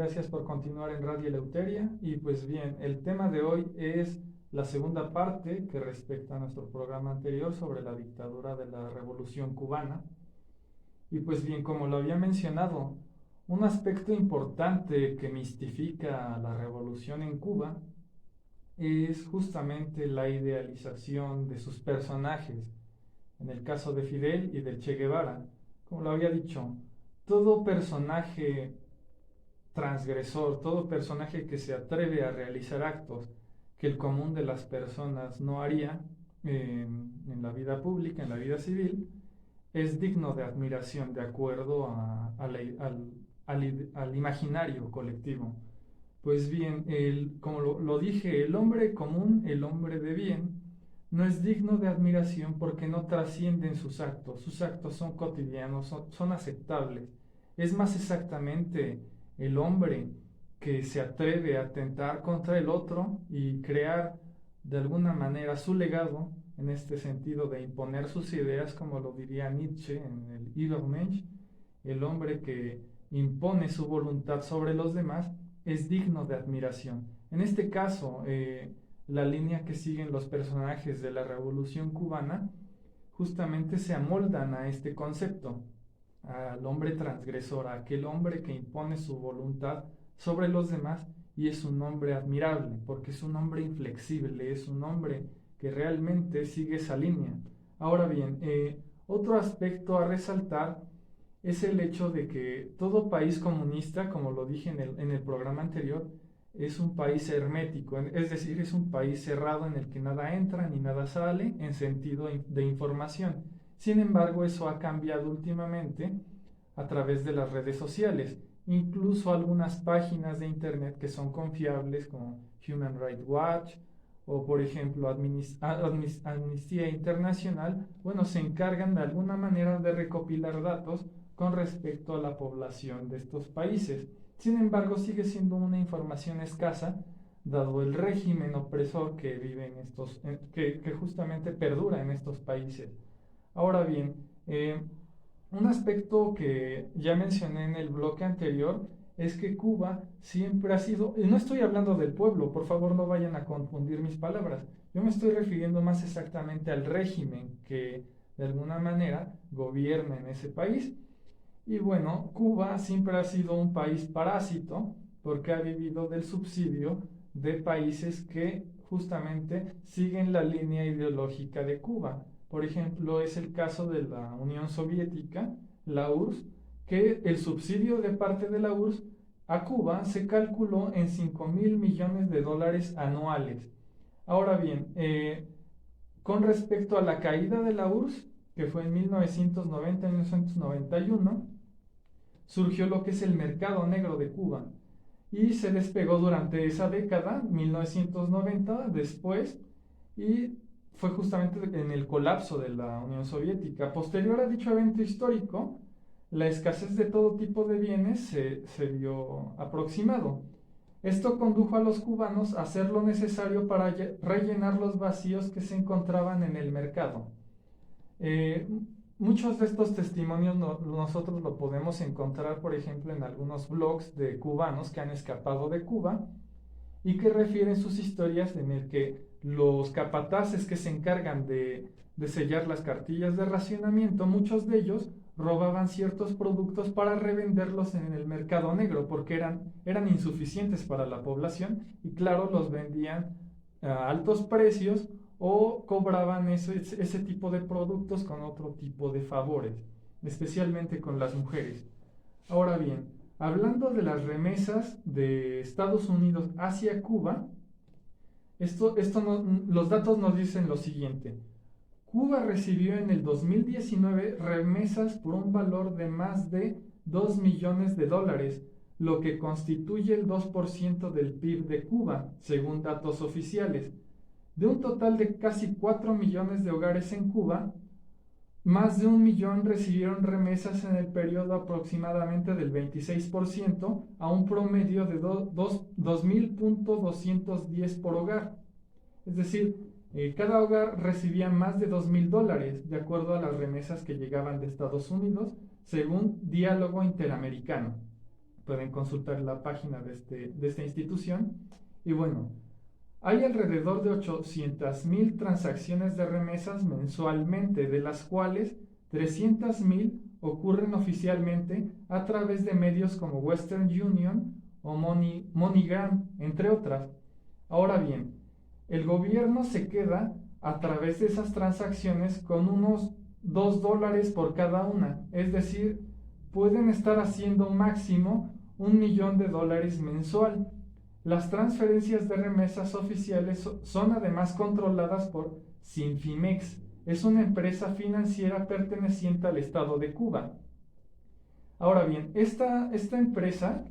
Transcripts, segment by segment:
gracias por continuar en Radio Eleuteria. Y pues bien, el tema de hoy es la segunda parte que respecta a nuestro programa anterior sobre la dictadura de la Revolución Cubana. Y pues bien, como lo había mencionado, un aspecto importante que mistifica la revolución en Cuba es justamente la idealización de sus personajes, en el caso de Fidel y del Che Guevara. Como lo había dicho, todo personaje transgresor, todo personaje que se atreve a realizar actos que el común de las personas no haría en la vida pública, en la vida civil, es digno de admiración de acuerdo al imaginario colectivo. Pues bien, como lo dije, el hombre común, el hombre de bien, no es digno de admiración porque no trascienden sus actos son cotidianos, son aceptables. Es más exactamente el hombre que se atreve a atentar contra el otro y crear de alguna manera su legado, en este sentido de imponer sus ideas, como lo diría Nietzsche en el Übermensch, el hombre que impone su voluntad sobre los demás es digno de admiración. En este caso, la línea que siguen los personajes de la Revolución Cubana justamente se amoldan a este concepto, al hombre transgresor, a aquel hombre que impone su voluntad sobre los demás y es un hombre admirable, porque es un hombre inflexible, es un hombre que realmente sigue esa línea. Ahora bien, otro aspecto a resaltar es el hecho de que todo país comunista, como lo dije en el programa anterior, es un país hermético, es decir, es un país cerrado en el que nada entra ni nada sale en sentido de información. Sin embargo, eso ha cambiado últimamente a través de las redes sociales. Incluso algunas páginas de internet que son confiables como Human Rights Watch o por ejemplo Amnistía Internacional, bueno, se encargan de alguna manera de recopilar datos con respecto a la población de estos países. Sin embargo, sigue siendo una información escasa, dado el régimen opresor que vive que justamente perdura en estos países. Ahora bien, un aspecto que ya mencioné en el bloque anterior es que Cuba siempre ha sido, y no estoy hablando del pueblo, por favor no vayan a confundir mis palabras, yo me estoy refiriendo más exactamente al régimen que de alguna manera gobierna en ese país. Y bueno, Cuba siempre ha sido un país parásito porque ha vivido del subsidio de países que justamente siguen la línea ideológica de Cuba. Por ejemplo, es el caso de la Unión Soviética, la URSS, que el subsidio de parte de la URSS a Cuba se calculó en 5.000 millones de dólares anuales. Ahora bien, con respecto a la caída de la URSS, que fue en 1990-1991, surgió lo que es el mercado negro de Cuba y se despegó durante esa década, 1990, después, y fue justamente en el colapso de la Unión Soviética. Posterior a dicho evento histórico, la escasez de todo tipo de bienes se vio aproximado. Esto condujo a los cubanos a hacer lo necesario para rellenar los vacíos que se encontraban en el mercado. Eh, Muchos de estos testimonios nosotros lo podemos encontrar, por ejemplo, en algunos blogs de cubanos que han escapado de Cuba y que refieren sus historias en el que los capataces que se encargan de sellar las cartillas de racionamiento, muchos de ellos robaban ciertos productos para revenderlos en el mercado negro porque eran insuficientes para la población y claro, los vendían a altos precios o cobraban ese tipo de productos con otro tipo de favores, especialmente con las mujeres. Ahora bien, hablando de las remesas de Estados Unidos hacia Cuba, los datos nos dicen lo siguiente. Cuba recibió en el 2019 remesas por un valor de más de 2 millones de dólares, lo que constituye el 2% del PIB de Cuba, según datos oficiales. De un total de casi 4 millones de hogares en Cuba, más de 1 millón recibieron remesas en el periodo aproximadamente del 26% a un promedio de 2.210 por hogar. Es decir, cada hogar recibía más de $2.000 de acuerdo a las remesas que llegaban de Estados Unidos, según Diálogo Interamericano. Pueden consultar la página de esta institución. Y bueno, hay alrededor de 800,000 transacciones de remesas mensualmente, de las cuales 300,000 ocurren oficialmente a través de medios como Western Union o MoneyGram, entre otras. Ahora bien, el gobierno se queda a través de esas transacciones con unos $2 por cada una, es decir, pueden estar haciendo máximo $1,000,000 mensual. Las transferencias de remesas oficiales son además controladas por Sinfimex. Es una empresa financiera perteneciente al Estado de Cuba. Ahora bien, esta empresa,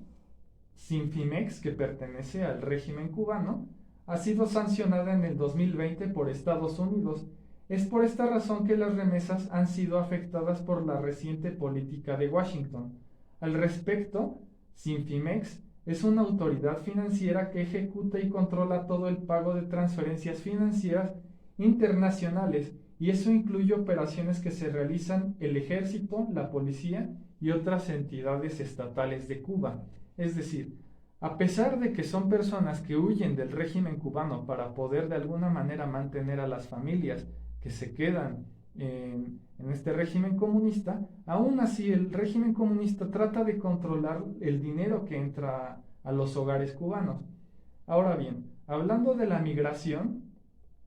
Sinfimex, que pertenece al régimen cubano, ha sido sancionada en el 2020 por Estados Unidos. Es por esta razón que las remesas han sido afectadas por la reciente política de Washington. Al respecto, Sinfimex es una autoridad financiera que ejecuta y controla todo el pago de transferencias financieras internacionales, y eso incluye operaciones que se realizan el ejército, la policía y otras entidades estatales de Cuba. Es decir, a pesar de que son personas que huyen del régimen cubano para poder de alguna manera mantener a las familias que se quedan en este régimen comunista, aún así el régimen comunista trata de controlar el dinero que entra a los hogares cubanos. Ahora bien, hablando de la migración,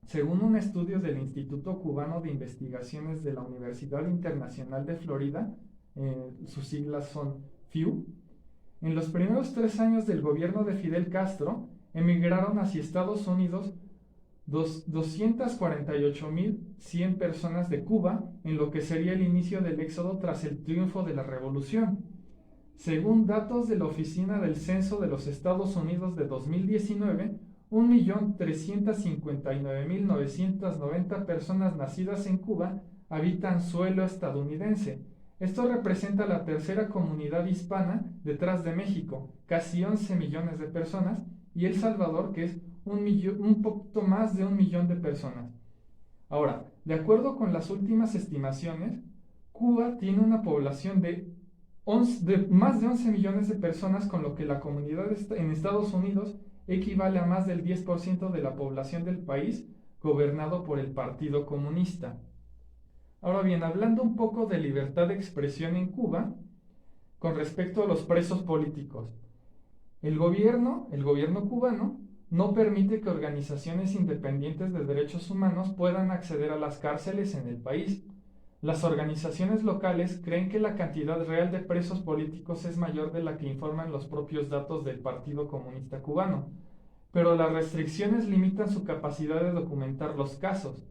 según un estudio del Instituto Cubano de Investigaciones de la Universidad Internacional de Florida, sus siglas son FIU, en los primeros 3 años del gobierno de Fidel Castro, emigraron hacia Estados Unidos 248,100 personas de Cuba, en lo que sería el inicio del éxodo tras el triunfo de la revolución. Según datos de la Oficina del Censo de los Estados Unidos de 2019, 1,359,990 personas nacidas en Cuba habitan suelo estadounidense. Esto representa la tercera comunidad hispana detrás de México, casi 11 millones de personas, y El Salvador, que es un poquito más de 1 millón de personas. Ahora, de acuerdo con las últimas estimaciones, Cuba tiene una población de más de 11 millones de personas, con lo que la comunidad en Estados Unidos equivale a más del 10% de la población del país, gobernado por el Partido Comunista. Ahora bien, hablando un poco de libertad de expresión en Cuba, con respecto a los presos políticos, el gobierno cubano no permite que organizaciones independientes de derechos humanos puedan acceder a las cárceles en el país. Las organizaciones locales creen que la cantidad real de presos políticos es mayor de la que informan los propios datos del Partido Comunista Cubano, pero las restricciones limitan su capacidad de documentar los casos.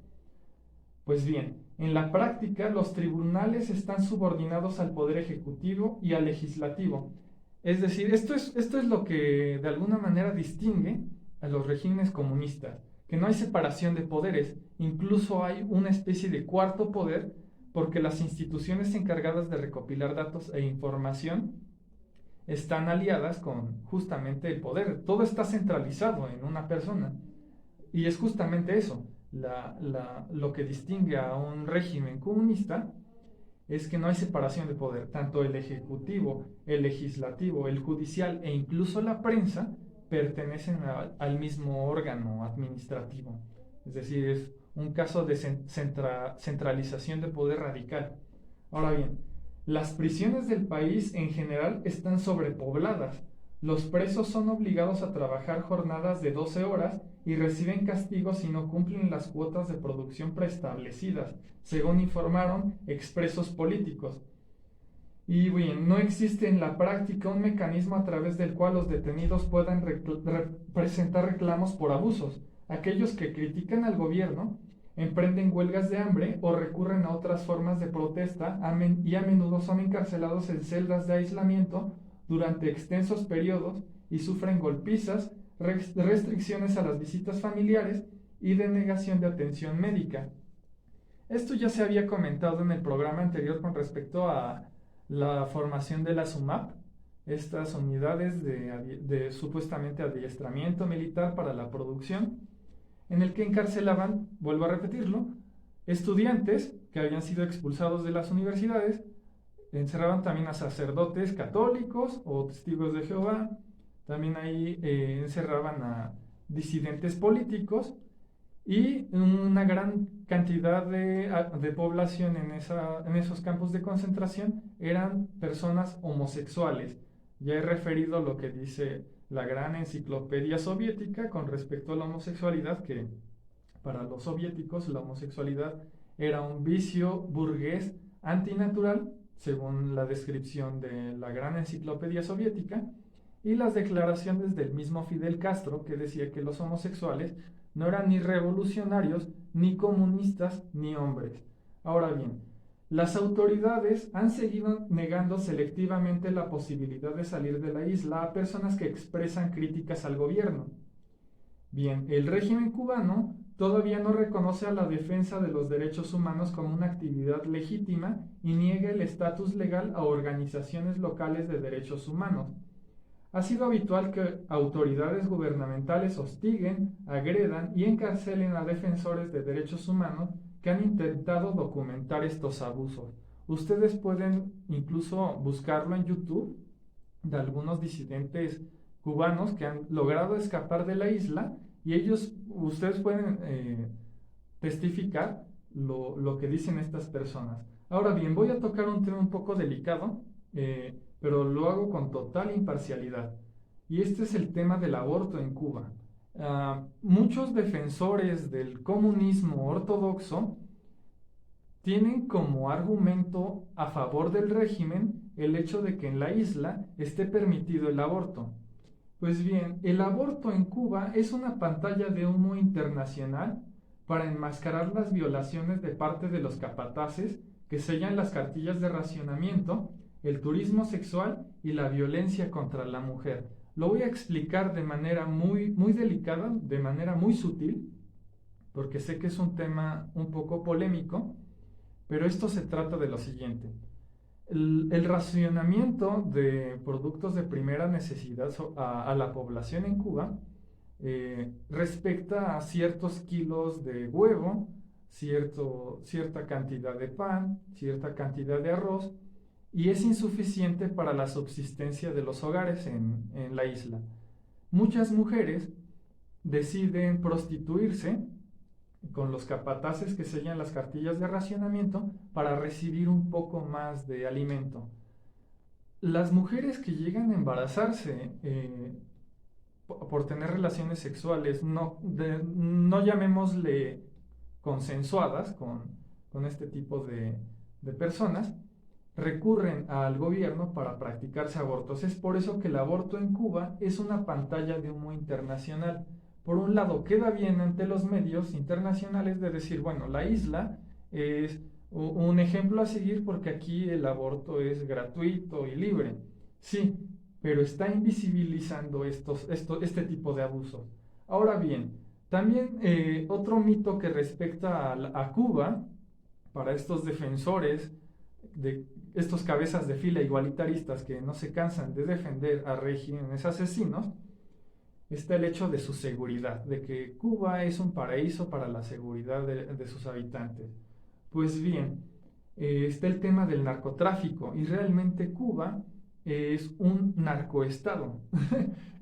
Pues bien, en la práctica los tribunales están subordinados al Poder Ejecutivo y al Legislativo. Es decir, esto es lo que de alguna manera distingue a los regímenes comunistas, que no hay separación de poderes, incluso hay una especie de cuarto poder, porque las instituciones encargadas de recopilar datos e información están aliadas con justamente el poder. Todo está centralizado en una persona, y es justamente eso. Lo que distingue a un régimen comunista es que no hay separación de poder. Tanto el ejecutivo, el legislativo, el judicial e incluso la prensa pertenecen al mismo órgano administrativo. Es decir, es un caso de centralización de poder radical. Ahora bien, las prisiones del país en general están sobrepobladas. Los presos son obligados a trabajar jornadas de 12 horas y reciben castigos si no cumplen las cuotas de producción preestablecidas, según informaron expresos políticos. Y bien, no existe en la práctica un mecanismo a través del cual los detenidos puedan presentar reclamos por abusos. Aquellos que critican al gobierno emprenden huelgas de hambre o recurren a otras formas de protesta y a menudo son encarcelados en celdas de aislamiento durante extensos periodos y sufren golpizas, restricciones a las visitas familiares y denegación de atención médica. Esto ya se había comentado en el programa anterior con respecto a la formación de la SUMAP, estas unidades de supuestamente adiestramiento militar para la producción, en el que encarcelaban, vuelvo a repetirlo, estudiantes que habían sido expulsados de las universidades, encerraban también a sacerdotes católicos o testigos de Jehová, también ahí encerraban a disidentes políticos y una gran cantidad de población en esos campos de concentración eran personas homosexuales. Ya he referido lo que dice la gran enciclopedia soviética con respecto a la homosexualidad, que para los soviéticos la homosexualidad era un vicio burgués antinatural, según la descripción de la gran enciclopedia soviética, y las declaraciones del mismo Fidel Castro, que decía que los homosexuales no eran ni revolucionarios, ni comunistas, ni hombres. Ahora bien, las autoridades han seguido negando selectivamente la posibilidad de salir de la isla a personas que expresan críticas al gobierno. Bien, el régimen cubano todavía no reconoce a la defensa de los derechos humanos como una actividad legítima y niega el estatus legal a organizaciones locales de derechos humanos. Ha sido habitual que autoridades gubernamentales hostiguen, agredan y encarcelen a defensores de derechos humanos que han intentado documentar estos abusos. Ustedes pueden incluso buscarlo en YouTube de algunos disidentes cubanos que han logrado escapar de la isla y ustedes pueden testificar lo que dicen estas personas. Ahora bien, voy a tocar un tema un poco delicado, pero lo hago con total imparcialidad. Y este es el tema del aborto en Cuba. Muchos defensores del comunismo ortodoxo tienen como argumento a favor del régimen el hecho de que en la isla esté permitido el aborto. Pues bien, el aborto en Cuba es una pantalla de humo internacional para enmascarar las violaciones de parte de los capataces que sellan las cartillas de racionamiento, el turismo sexual y la violencia contra la mujer. Lo voy a explicar de manera muy delicada, de manera muy sutil, porque sé que es un tema un poco polémico, pero esto se trata de lo siguiente. El racionamiento de productos de primera necesidad a la población en Cuba respecta a ciertos kilos de huevo, cierta cantidad de pan, cierta cantidad de arroz, y es insuficiente para la subsistencia de los hogares en la isla. Muchas mujeres deciden prostituirse con los capataces que sellan las cartillas de racionamiento para recibir un poco más de alimento. Las mujeres que llegan a embarazarse por tener relaciones sexuales, no llamémosle consensuadas con este tipo de personas, recurren al gobierno para practicarse abortos. Es por eso que el aborto en Cuba es una pantalla de humo internacional. Por un lado, queda bien ante los medios internacionales de decir, bueno, la isla es un ejemplo a seguir porque aquí el aborto es gratuito y libre. Sí, pero está invisibilizando este tipo de abusos. Ahora bien, también otro mito que respecta a Cuba, para estos defensores, de estos cabezas de fila igualitaristas que no se cansan de defender a regímenes asesinos, está el hecho de su seguridad, de que Cuba es un paraíso para la seguridad de sus habitantes. Pues bien, está el tema del narcotráfico y realmente Cuba es un narcoestado.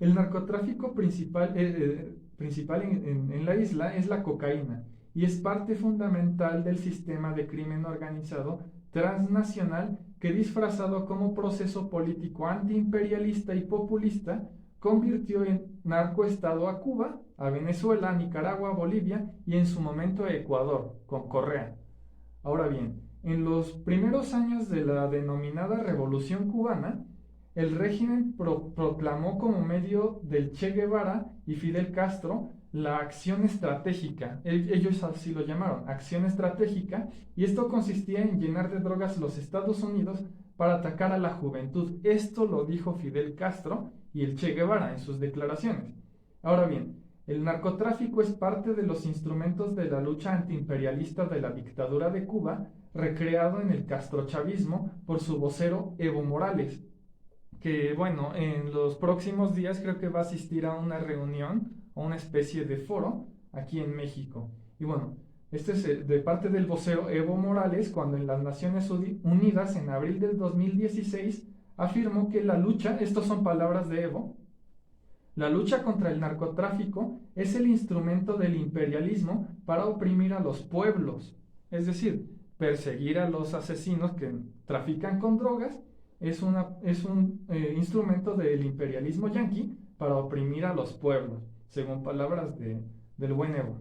El narcotráfico principal en la isla es la cocaína y es parte fundamental del sistema de crimen organizado transnacional que, disfrazado como proceso político antiimperialista y populista, convirtió en narcoestado a Cuba, a Venezuela, a Nicaragua, a Bolivia y en su momento a Ecuador, con Correa. Ahora bien, en los primeros años de la denominada Revolución Cubana, el régimen proclamó como medio del Che Guevara y Fidel Castro la acción estratégica. Ellos así lo llamaron, acción estratégica, y esto consistía en llenar de drogas los Estados Unidos para atacar a la juventud. Esto lo dijo Fidel Castro y el Che Guevara en sus declaraciones. Ahora bien, el narcotráfico es parte de los instrumentos de la lucha antiimperialista de la dictadura de Cuba, recreado en el castrochavismo por su vocero Evo Morales, que bueno, en los próximos días creo que va a asistir a una reunión o una especie de foro aquí en México. Y bueno, Este es de parte del vocero Evo Morales, cuando en las Naciones Unidas, en abril del 2016, afirmó que la lucha, estas son palabras de Evo, la lucha contra el narcotráfico es el instrumento del imperialismo para oprimir a los pueblos. Es decir, perseguir a los asesinos que trafican con drogas es un instrumento del imperialismo yanqui para oprimir a los pueblos, según palabras del buen Evo,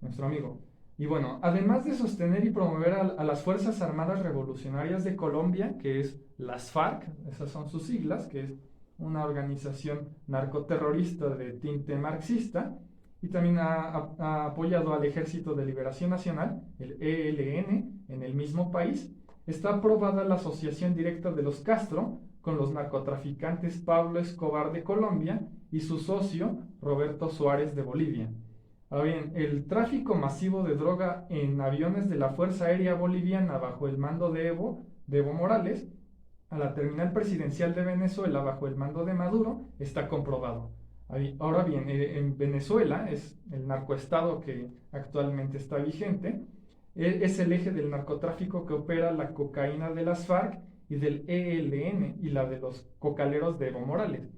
nuestro amigo. Y bueno, además de sostener y promover a las Fuerzas Armadas Revolucionarias de Colombia, que es las FARC, esas son sus siglas, que es una organización narcoterrorista de tinte marxista, y también ha apoyado al Ejército de Liberación Nacional, el ELN, en el mismo país. Está aprobada la asociación directa de los Castro con los narcotraficantes Pablo Escobar de Colombia y su socio Roberto Suárez de Bolivia. Ahora bien, el tráfico masivo de droga en aviones de la Fuerza Aérea Boliviana bajo el mando de Evo Morales a la terminal presidencial de Venezuela bajo el mando de Maduro está comprobado. Ahora bien, en Venezuela, es el narcoestado que actualmente está vigente, es el eje del narcotráfico que opera la cocaína de las FARC y del ELN y la de los cocaleros de Evo Morales.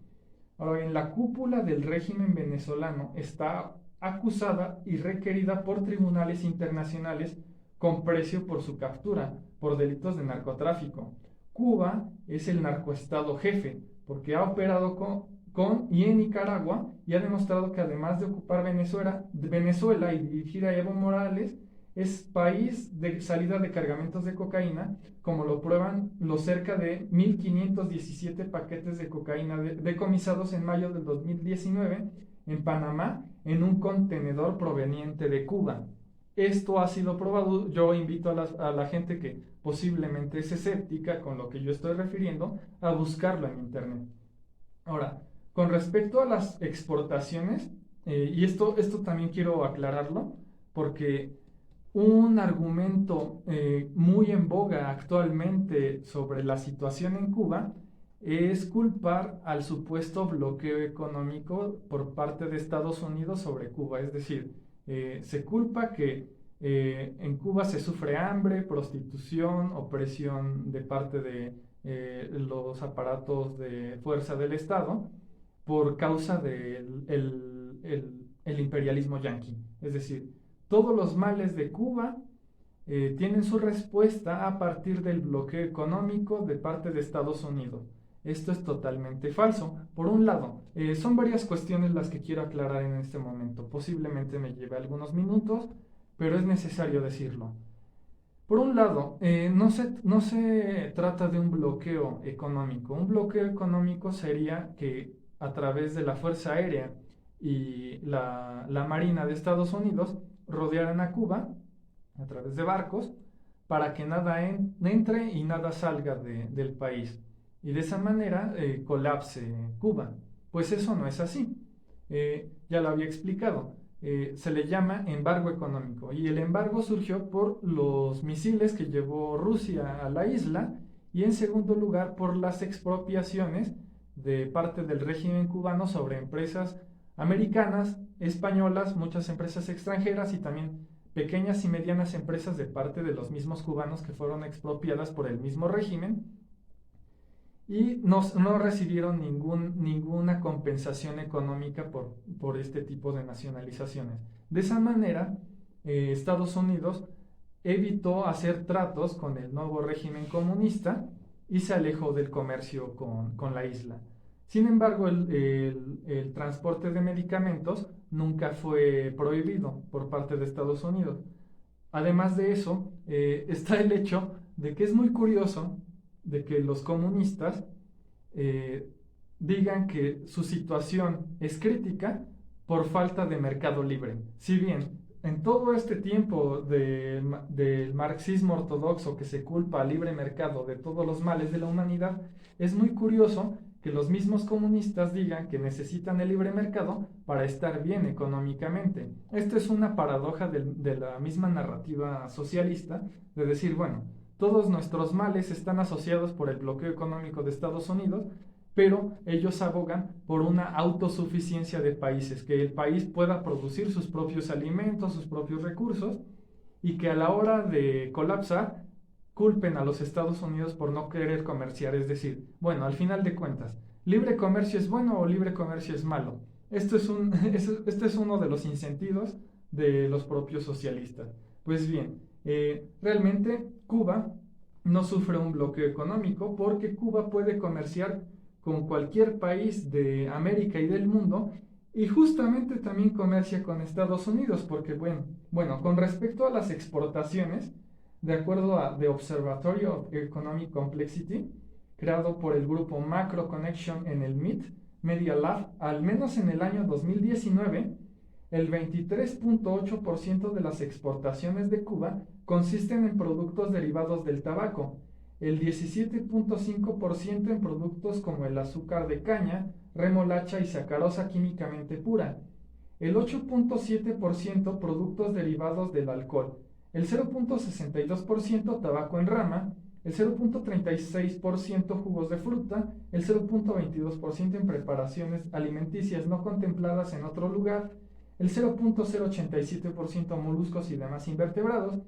Ahora bien, la cúpula del régimen venezolano está acusada y requerida por tribunales internacionales con precio por su captura por delitos de narcotráfico. Cuba es el narcoestado jefe porque ha operado con y en Nicaragua y ha demostrado que además de ocupar Venezuela y dirigir a Evo Morales, es país de salida de cargamentos de cocaína, como lo prueban los cerca de 1.517 paquetes de cocaína decomisados en mayo del 2019 en Panamá en un contenedor proveniente de Cuba. Esto ha sido probado. Yo invito a la gente que posiblemente es escéptica con lo que yo estoy refiriendo a buscarlo en internet. Ahora, con respecto a las exportaciones, y esto también quiero aclararlo, porque un argumento muy en boga actualmente sobre la situación en Cuba es culpar al supuesto bloqueo económico por parte de Estados Unidos sobre Cuba. Es decir, se culpa que en Cuba se sufre hambre, prostitución, opresión de parte de los aparatos de fuerza del Estado por causa del el imperialismo yanqui. Es decir, todos los males de Cuba tienen su respuesta a partir del bloqueo económico de parte de Estados Unidos. Esto es totalmente falso. Por un lado, son varias cuestiones las que quiero aclarar en este momento. Posiblemente me lleve algunos minutos, pero es necesario decirlo. Por un lado, no se trata de un bloqueo económico. Un bloqueo económico sería que a través de la Fuerza Aérea y la Marina de Estados Unidos rodearan a Cuba a través de barcos para que nada entre y nada salga del país. Y de esa manera colapse Cuba. Pues eso no es así. Ya lo había explicado. Se le llama embargo económico y el embargo surgió por los misiles que llevó Rusia a la isla y en segundo lugar por las expropiaciones de parte del régimen cubano sobre empresas americanas, españolas, muchas empresas extranjeras y también pequeñas y medianas empresas de parte de los mismos cubanos que fueron expropiadas por el mismo régimen y no recibieron ninguna compensación económica por este tipo de nacionalizaciones. De esa manera, Estados Unidos evitó hacer tratos con el nuevo régimen comunista y se alejó del comercio con la isla. Sin embargo, el transporte de medicamentos nunca fue prohibido por parte de Estados Unidos. Además de eso, está el hecho de que es muy curioso de que los comunistas digan que su situación es crítica por falta de mercado libre. Si bien en todo este tiempo del marxismo ortodoxo que se culpa al libre mercado de todos los males de la humanidad, es muy curioso que los mismos comunistas digan que necesitan el libre mercado para estar bien económicamente. Esto es una paradoja de la misma narrativa socialista, de decir, bueno, todos nuestros males están asociados por el bloqueo económico de Estados Unidos, pero ellos abogan por una autosuficiencia de países, que el país pueda producir sus propios alimentos, sus propios recursos, y que a la hora de colapsar culpen a los Estados Unidos por no querer comerciar. Es decir, bueno, al final de cuentas, ¿libre comercio es bueno o libre comercio es malo? Este es uno de los incentivos de los propios socialistas. Pues bien, realmente Cuba no sufre un bloqueo económico porque Cuba puede comerciar con cualquier país de América y del mundo, y justamente también comercia con Estados Unidos porque, bueno, con respecto a las exportaciones, de acuerdo a The Observatory of Economic Complexity, creado por el grupo Macro Connection en el MIT Media Lab, al menos en el año 2019, el 23.8% de las exportaciones de Cuba consisten en productos derivados del tabaco, el 17.5% en productos como el azúcar de caña, remolacha y sacarosa químicamente pura, el 8.7% productos derivados del alcohol, el 0.62% tabaco en rama, el 0.36% jugos de fruta, el 0.22% en preparaciones alimenticias no contempladas en otro lugar, el 0.087% moluscos y demás invertebrados,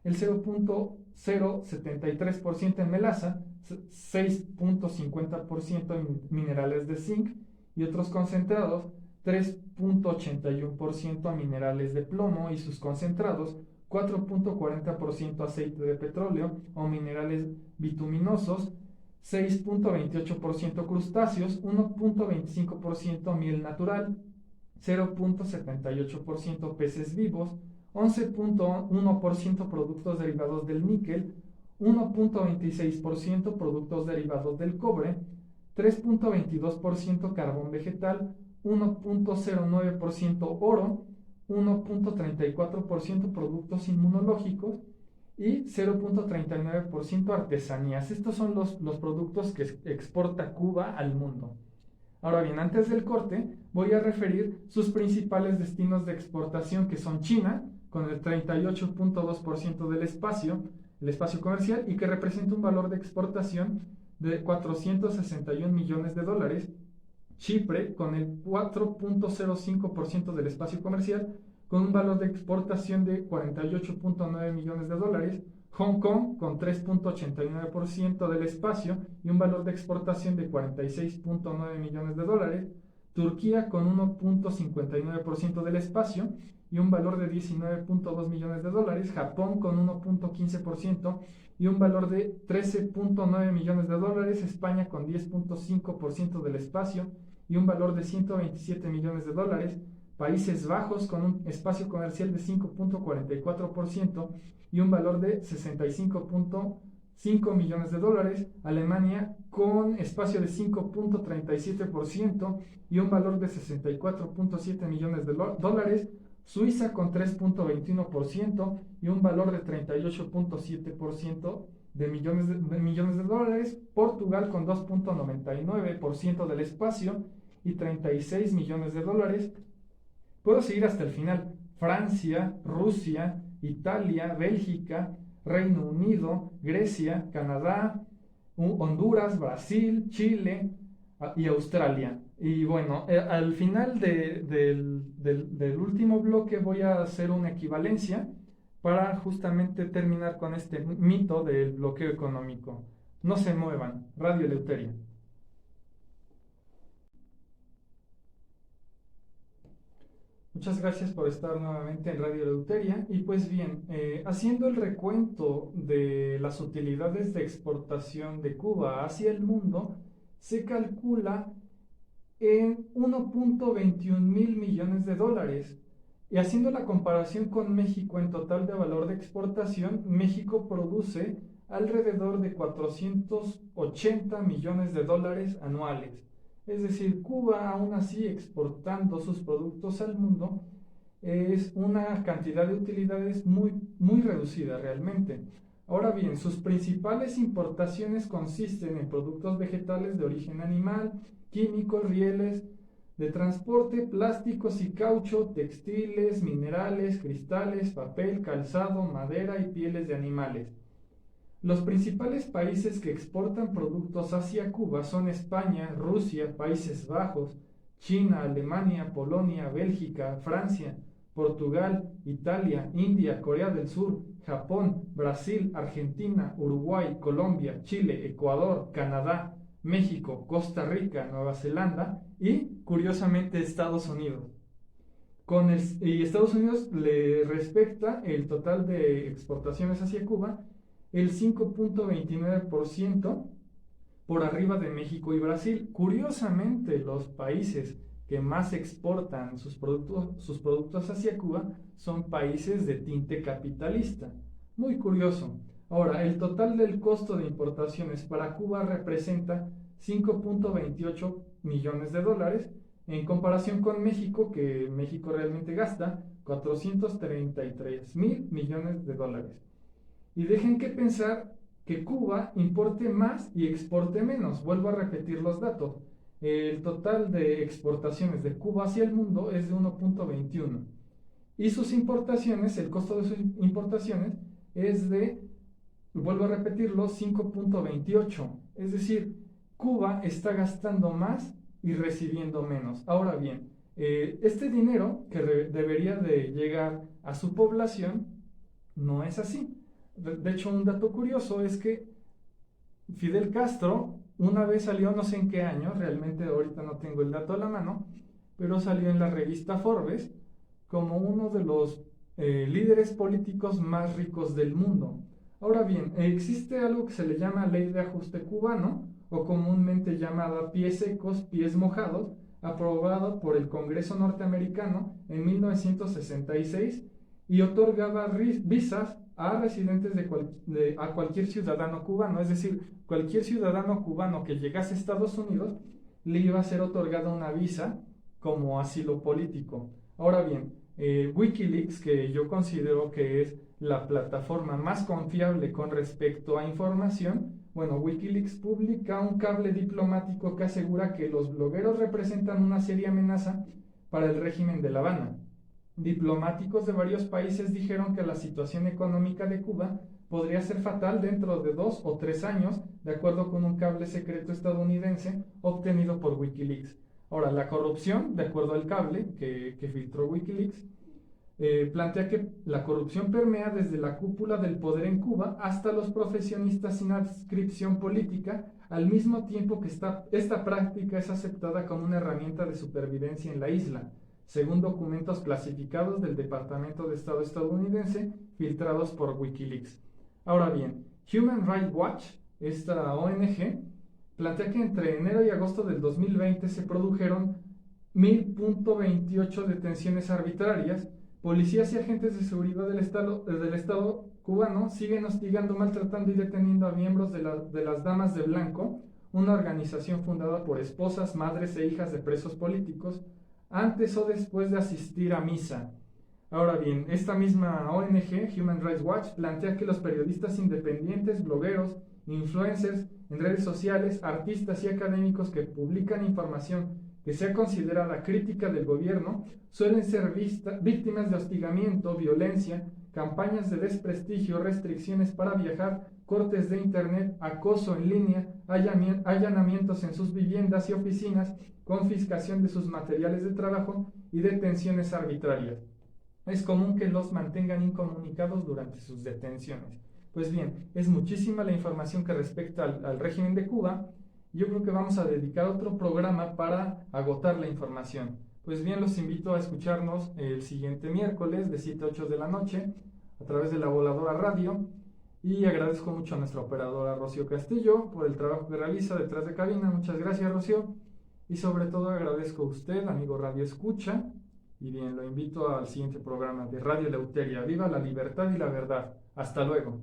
el 0.073% en melaza, 6.50% en minerales de zinc y otros concentrados, 3.81% a minerales de plomo y sus concentrados, 4.40% aceite de petróleo o minerales bituminosos, 6.28% crustáceos, 1.25% miel natural, 0.78% peces vivos, 11.1% productos derivados del níquel, 1.26% productos derivados del cobre, 3.22% carbón vegetal, 1.09% oro, 1.34% productos inmunológicos y 0.39% artesanías. Estos son los productos que exporta Cuba al mundo. Ahora bien, antes del corte voy a referir sus principales destinos de exportación, que son China, con el 38.2% del espacio, el espacio comercial, y que representa un valor de exportación de 461 millones de dólares. Chipre, con el 4.05% del espacio comercial, con un valor de exportación de 48.9 millones de dólares. Hong Kong, con 3.89% del espacio y un valor de exportación de 46.9 millones de dólares. Turquía, con 1.59% del espacio y un valor de 19.2 millones de dólares. Japón, con 1.15% y un valor de 13.9 millones de dólares. España, con 10.5% del espacio y un valor de 127 millones de dólares. Países Bajos, con un espacio comercial de 5.44% y un valor de 65.5 millones de dólares. Alemania, con espacio de 5.37% y un valor de 64.7 millones de dólares. Suiza, con 3.21% y un valor de 38.7% de millones de dólares. Portugal, con 2.99% del espacio y 36 millones de dólares. Puedo seguir hasta el final. Francia, Rusia, Italia, Bélgica, Reino Unido, Grecia, Canadá, Honduras, Brasil, Chile y Australia. Y bueno, al final del último bloque voy a hacer una equivalencia para justamente terminar con este mito del bloqueo económico. No se muevan. Radio Eleuteria. Muchas gracias por estar nuevamente en Radio Eleuteria. Y pues bien, haciendo el recuento de las utilidades de exportación de Cuba hacia el mundo, se calcula en 1.21 mil millones de dólares. Y haciendo la comparación con México en total de valor de exportación, México produce alrededor de 480 millones de dólares anuales. Es decir, Cuba, aún así exportando sus productos al mundo, es una cantidad de utilidades muy reducida realmente. Ahora bien, sus principales importaciones consisten en productos vegetales de origen animal, químicos, rieles de transporte, plásticos y caucho, textiles, minerales, cristales, papel, calzado, madera y pieles de animales. Los principales países que exportan productos hacia Cuba son España, Rusia, Países Bajos, China, Alemania, Polonia, Bélgica, Francia, Portugal, Italia, India, Corea del Sur, Japón, Brasil, Argentina, Uruguay, Colombia, Chile, Ecuador, Canadá, México, Costa Rica, Nueva Zelanda y, curiosamente, Estados Unidos. Y Estados Unidos le respecta el total de exportaciones hacia Cuba el 5.29% por arriba de México y Brasil. Curiosamente, los países que más exportan sus productos hacia Cuba son países de tinte capitalista. Muy curioso. Ahora, el total del costo de importaciones para Cuba representa 5.28 millones de dólares en comparación con México, que México realmente gasta 433 mil millones de dólares. Y dejen que pensar que Cuba importe más y exporte menos. Vuelvo a repetir los datos. El total de exportaciones de Cuba hacia el mundo es de 1.21. Y sus importaciones, el costo de sus importaciones es de, vuelvo a repetirlo, 5.28. Es decir, Cuba está gastando más y recibiendo menos. Ahora bien, este dinero que debería de llegar a su población no es así. De hecho, un dato curioso es que Fidel Castro una vez salió, no sé en qué año, realmente ahorita no tengo el dato a la mano, pero salió en la revista Forbes como uno de los líderes políticos más ricos del mundo. Ahora bien, existe algo que se le llama Ley de Ajuste Cubano, o comúnmente llamada pies secos, pies mojados, aprobado por el Congreso norteamericano en 1966 y otorgaba visas a residentes a cualquier ciudadano cubano. Es decir, cualquier ciudadano cubano que llegase a Estados Unidos le iba a ser otorgada una visa como asilo político. Ahora bien, Wikileaks, que yo considero que es la plataforma más confiable con respecto a información, bueno, Wikileaks publica un cable diplomático que asegura que los blogueros representan una seria amenaza para el régimen de La Habana. Diplomáticos de varios países dijeron que la situación económica de Cuba podría ser fatal dentro de 2 o 3 años, de acuerdo con un cable secreto estadounidense obtenido por Wikileaks. Ahora, la corrupción, de acuerdo al cable que filtró Wikileaks, plantea que la corrupción permea desde la cúpula del poder en Cuba hasta los profesionistas sin adscripción política, al mismo tiempo que esta práctica es aceptada como una herramienta de supervivencia en la isla, según documentos clasificados del Departamento de Estado estadounidense filtrados por Wikileaks. Ahora bien, Human Rights Watch, esta ONG, plantea que entre enero y agosto del 2020 se produjeron 1000.28 detenciones arbitrarias. Policías y agentes de seguridad del Estado cubano siguen hostigando, maltratando y deteniendo a miembros de las Damas de Blanco, una organización fundada por esposas, madres e hijas de presos políticos, antes o después de asistir a misa. Ahora bien, esta misma ONG, Human Rights Watch, plantea que los periodistas independientes, blogueros, influencers en redes sociales, artistas y académicos que publican información que sea considerada crítica del gobierno suelen ser víctimas de hostigamiento, violencia, campañas de desprestigio, restricciones para viajar, cortes de internet, acoso en línea, allanamientos en sus viviendas y oficinas, confiscación de sus materiales de trabajo y detenciones arbitrarias. Es común que los mantengan incomunicados durante sus detenciones. Pues bien, es muchísima la información que respecta al régimen de Cuba. Yo creo que vamos a dedicar otro programa para agotar la información. Pues bien, los invito a escucharnos el siguiente miércoles de 7 a 8 de la noche a través de La Voladora Radio. Y agradezco mucho a nuestra operadora Rocío Castillo por el trabajo que realiza detrás de cabina. Muchas gracias, Rocío. Y sobre todo agradezco a usted, amigo Radio Escucha. Y bien, lo invito al siguiente programa de Radio Eleuteria. ¡Viva la libertad y la verdad! Hasta luego.